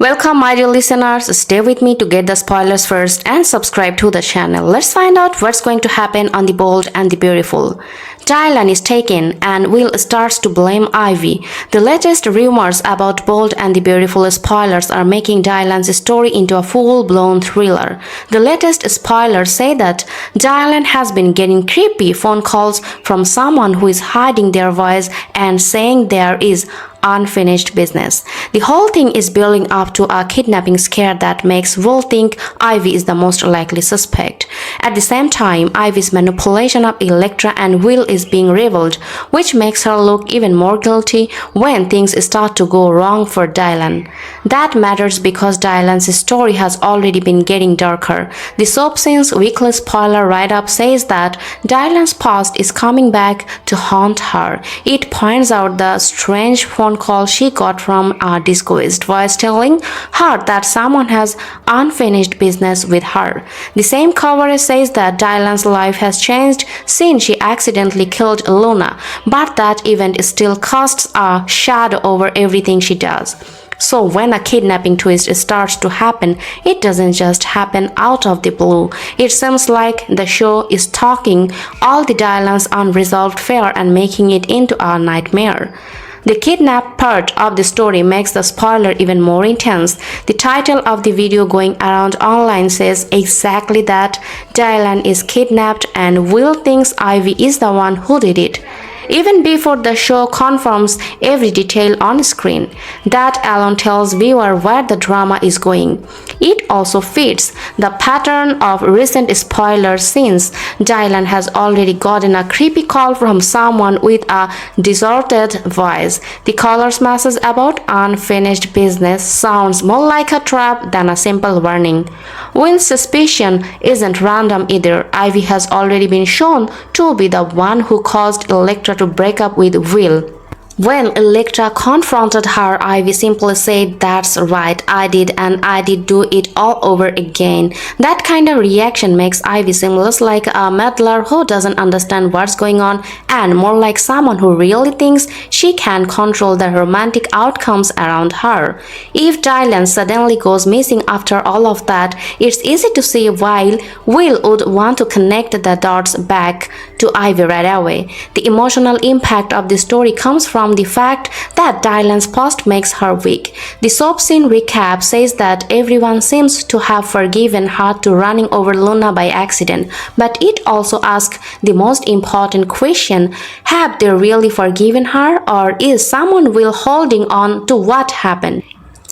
Welcome my dear listeners, stay with me to get the spoilers first and subscribe to the channel. Let's find out what's going to happen on The Bold and the Beautiful. Dylan is taken and Will starts to blame Ivy. The latest rumors about Bold and the Beautiful spoilers are making Dylan's story into a full-blown thriller. The latest spoilers say that Dylan has been getting creepy phone calls from someone who is hiding their voice and saying there is unfinished business. The whole thing is building up to a kidnapping scare that makes Will think Ivy is the most likely suspect. At the same time, Ivy's manipulation of Elektra and Will is being revealed, which makes her look even more guilty when things start to go wrong for Dylan. That matters because Dylan's story has already been getting darker. The Soap Scene's weekly spoiler write-up says that Dylan's past is coming back to haunt her. It points out the strange phone call she got from a disguised voice telling her that someone has unfinished business with her. The same cover says that Dylan's life has changed since she accidentally killed Luna, but that event still casts a shadow over everything she does. So when a kidnapping twist starts to happen, it doesn't just happen out of the blue. It seems like the show is talking all the Dylan's unresolved fear and making it into a nightmare. The kidnap part of the story makes the spoiler even more intense. The title of the video going around online says exactly that: Dylan is kidnapped and Will thinks Ivy is the one who did it, even before the show confirms every detail on screen. That alone tells viewer where the drama is going. It also fits the pattern of recent spoilers since Dylan has already gotten a creepy call from someone with a distorted voice. The caller's message about unfinished business sounds more like a trap than a simple warning. Will's suspicion isn't random either. Ivy has already been shown to be the one who caused Elektra to break up with Will. When Elektra confronted her, Ivy simply said, "That's right, I did, and I did do it all over again." That kind of reaction makes Ivy seem less like a meddler who doesn't understand what's going on and more like someone who really thinks she can control the romantic outcomes around her. If Dylan suddenly goes missing after all of that, it's easy to see why Will would want to connect the dots back to Ivy right away. The emotional impact of the story comes from the fact that Dylan's past makes her weak. The Soap Scene recap says that everyone seems to have forgiven her to running over Luna by accident, but it also asks the most important question: have they really forgiven her, or is someone Will holding on to what happened?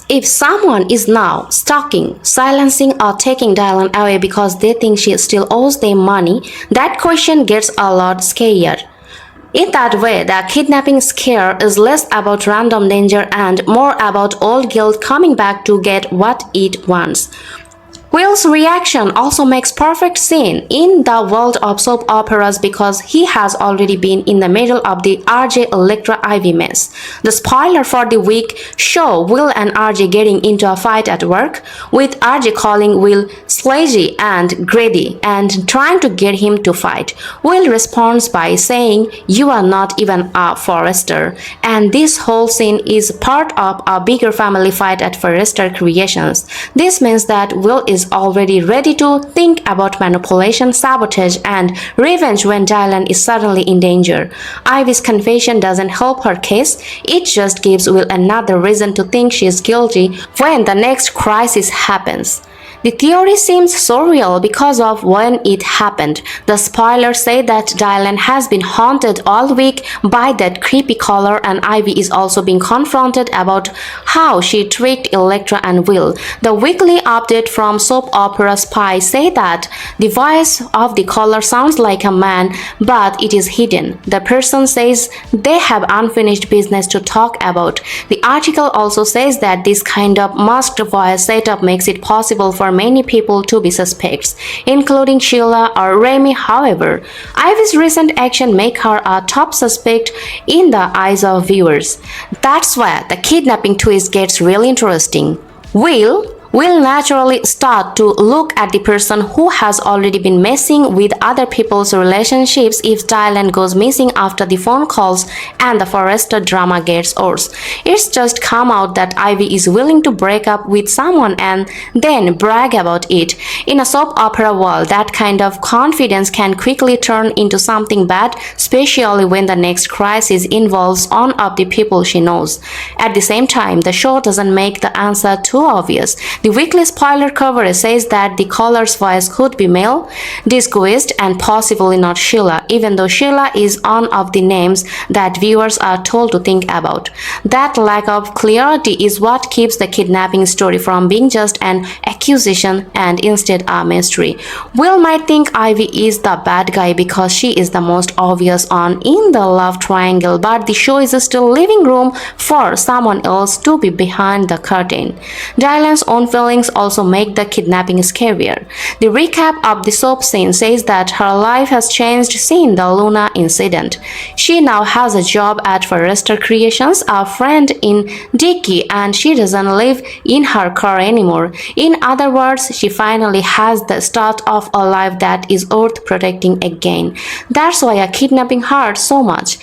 If someone is now stalking, silencing, or taking Dylan away because they think she still owes them money, that question gets a lot scarier. In that way, the kidnapping scare is less about random danger and more about old guilt coming back to get what it wants. Will's reaction also makes perfect sense in the world of soap operas because he has already been in the middle of the RJ Elektra Ivy mess. The spoiler for the week show Will and RJ getting into a fight at work, with RJ calling Will sleazy and greedy and trying to get him to fight. Will responds by saying, "You are not even a Forrester," and this whole scene is part of a bigger family fight at Forrester Creations. This means that Will is already ready to think about manipulation, sabotage, and revenge when Dylan is suddenly in danger. Ivy's confession doesn't help her case, it just gives Will another reason to think she is guilty when the next crisis happens. The theory seems so real because of when it happened. The spoilers say that Dylan has been haunted all week by that creepy caller, and Ivy is also being confronted about how she tricked Elektra and Will. The weekly update from Soap Opera Spy say that the voice of the caller sounds like a man, but it is hidden. The person says they have unfinished business to talk about. The article also says that this kind of masked voice setup makes it possible for many people to be suspects, including Sheila or Remy. However, Ivy's recent action make her a top suspect in the eyes of viewers. That's why the kidnapping twist gets really interesting. Will We'll naturally start to look at the person who has already been messing with other people's relationships if Dylan goes missing after the phone calls and the Forrester drama gets worse. It's just come out that Ivy is willing to break up with someone and then brag about it. In a soap opera world, that kind of confidence can quickly turn into something bad, especially when the next crisis involves one of the people she knows. At the same time, the show doesn't make the answer too obvious. The weekly spoiler coverage says that the caller's voice could be male, disguised, and possibly not Sheila, even though Sheila is one of the names that viewers are told to think about. That lack of clarity is what keeps the kidnapping story from being just an accusation and instead a mystery. Will might think Ivy is the bad guy because she is the most obvious one in the love triangle, but the show is still leaving room for someone else to be behind the curtain. Dylan's own feelings also make the kidnapping scarier. The recap of the soap scene says that her life has changed since the Luna incident. She now has a job at Forrester Creations, a friend in Dicky, and she doesn't live in her car anymore. In other words, she finally has the start of a life that is worth protecting again. That's why I kidnapping her so much.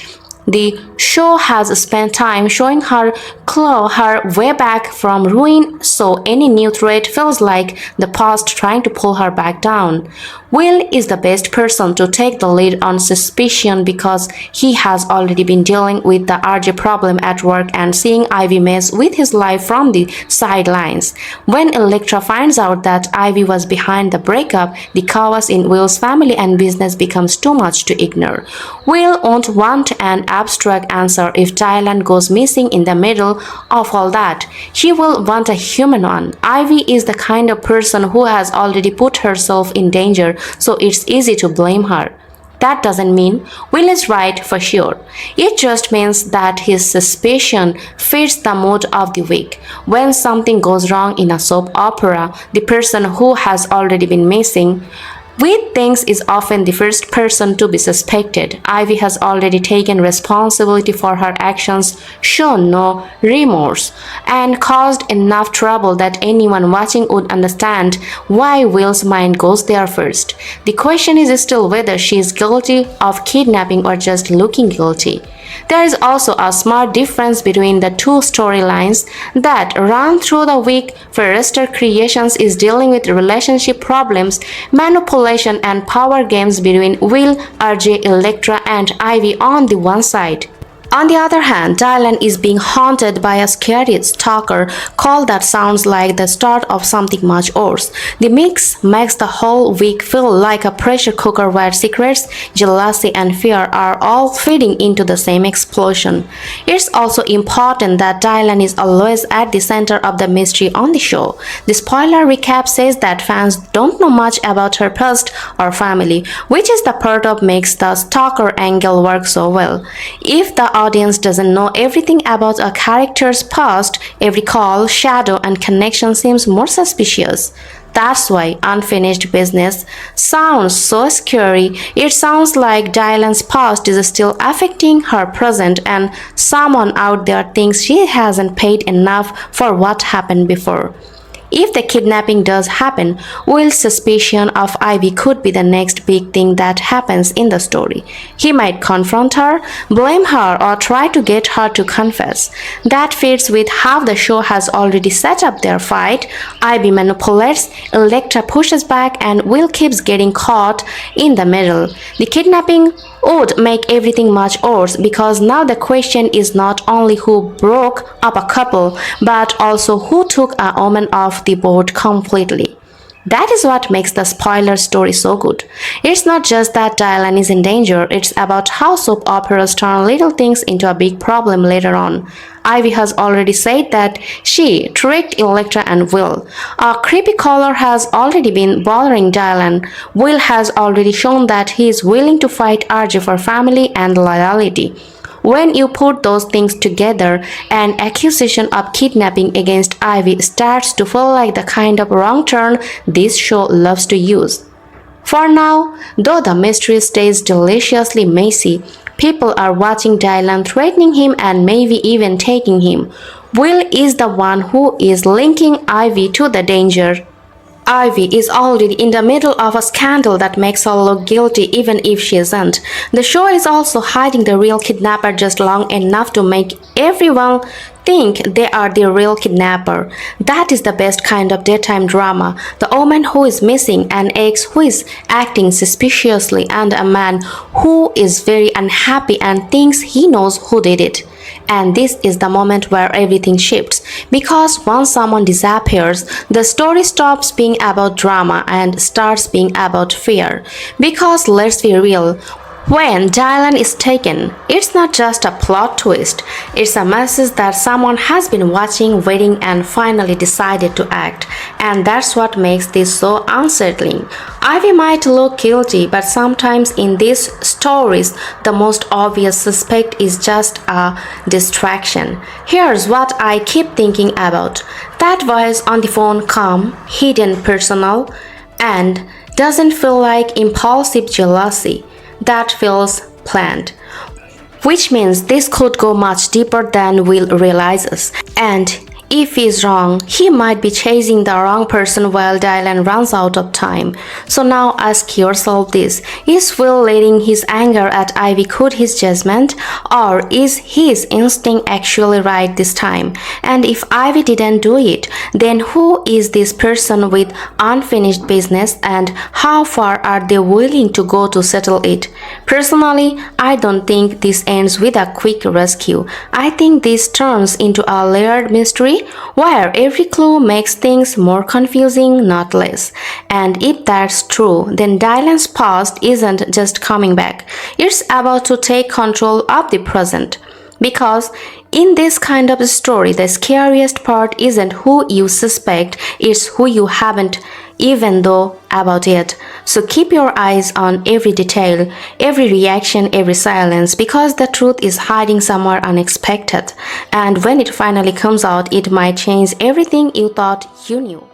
The show has spent time showing her claw her way back from ruin, so any new threat feels like the past trying to pull her back down. Will is the best person to take the lead on suspicion because he has already been dealing with the RJ problem at work and seeing Ivy mess with his life from the sidelines. When Elektra finds out that Ivy was behind the breakup, the chaos in Will's family and business becomes too much to ignore. Will won't want an abstract answer if Dylan goes missing in the middle of all that. He will want a human one. Ivy is the kind of person who has already put herself in danger, so it's easy to blame her. That doesn't mean Will is right for sure. It just means that his suspicion fits the mood of the week. When something goes wrong in a soap opera, the person who has already been missing with things is often the first person to be suspected. Ivy has already taken responsibility for her actions, shown no remorse, and caused enough trouble that anyone watching would understand why Will's mind goes there first. The question is still whether she is guilty of kidnapping or just looking guilty. There is also a smart difference between the two storylines that run through the week. Forrester Creations is dealing with relationship problems, manipulation, and power games between Will, RJ, Elektra, and Ivy on the one side. On the other hand, Dylan is being haunted by a scary stalker call that sounds like the start of something much worse. The mix makes the whole week feel like a pressure cooker where secrets, jealousy, and fear are all feeding into the same explosion. It's also important that Dylan is always at the center of the mystery on the show. The spoiler recap says that fans don't know much about her past or family, which is the part of makes the stalker angle work so well. If the audience doesn't know everything about a character's past, every call, shadow, and connection seems more suspicious. That's why Unfinished Business sounds so scary. It sounds like Dylan's past is still affecting her present, and someone out there thinks she hasn't paid enough for what happened before. If the kidnapping does happen, Will's suspicion of Ivy could be the next big thing that happens in the story. He might confront her, blame her, or try to get her to confess. That fits with how the show has already set up their fight. Ivy manipulates, Elektra pushes back, and Will keeps getting caught in the middle. The kidnapping would make everything much worse because now the question is not only who broke up a couple, but also who took a woman off the board completely. That is what makes the spoiler story so good. It's not just that Dylan is in danger, it's about how soap operas turn little things into a big problem later on. Ivy has already said that she tricked Elektra and Will. A creepy caller has already been bothering Dylan. Will has already shown that he is willing to fight RJ for family and loyalty. When you put those things together, an accusation of kidnapping against Ivy starts to feel like the kind of wrong turn this show loves to use. For now, though the mystery stays deliciously messy, People are watching Dylan, threatening him and maybe even taking him. Will is the one who is linking Ivy to the danger. Ivy is already in the middle of a scandal that makes her look guilty even if she isn't. The show is also hiding the real kidnapper just long enough to make everyone think they are the real kidnapper. That is the best kind of daytime drama. The woman who is missing, an ex who is acting suspiciously, and a man who is very unhappy and thinks he knows who did it. And this is the moment where everything shifts, because once someone disappears, the story stops being about drama and starts being about fear. Because let's be real, when Dylan is taken, it's not just a plot twist, it's a message that someone has been watching, waiting, and finally decided to act. And that's what makes this so unsettling. Ivy might look guilty, but sometimes in these stories, the most obvious suspect is just a distraction. Here's what I keep thinking about. That voice on the phone, calm, hidden, personal, and doesn't feel like impulsive jealousy. That feels planned, which means this could go much deeper than we'll realize. And if he's wrong, he might be chasing the wrong person while Dylan runs out of time. So now ask yourself this: is Will letting his anger at Ivy could his judgment, or is his instinct actually right this time? And if Ivy didn't do it, then who is this person with unfinished business, and how far are they willing to go to settle it? Personally, I don't think this ends with a quick rescue. I think this turns into a layered mystery where every clue makes things more confusing, not less. And if that's true, then Dylan's past isn't just coming back, it's about to take control of the present. Because in this kind of story, the scariest part isn't who you suspect, it's who you haven't even though about it. So keep your eyes on every detail, every reaction, every silence, because the truth is hiding somewhere unexpected. And when it finally comes out, it might change everything you thought you knew.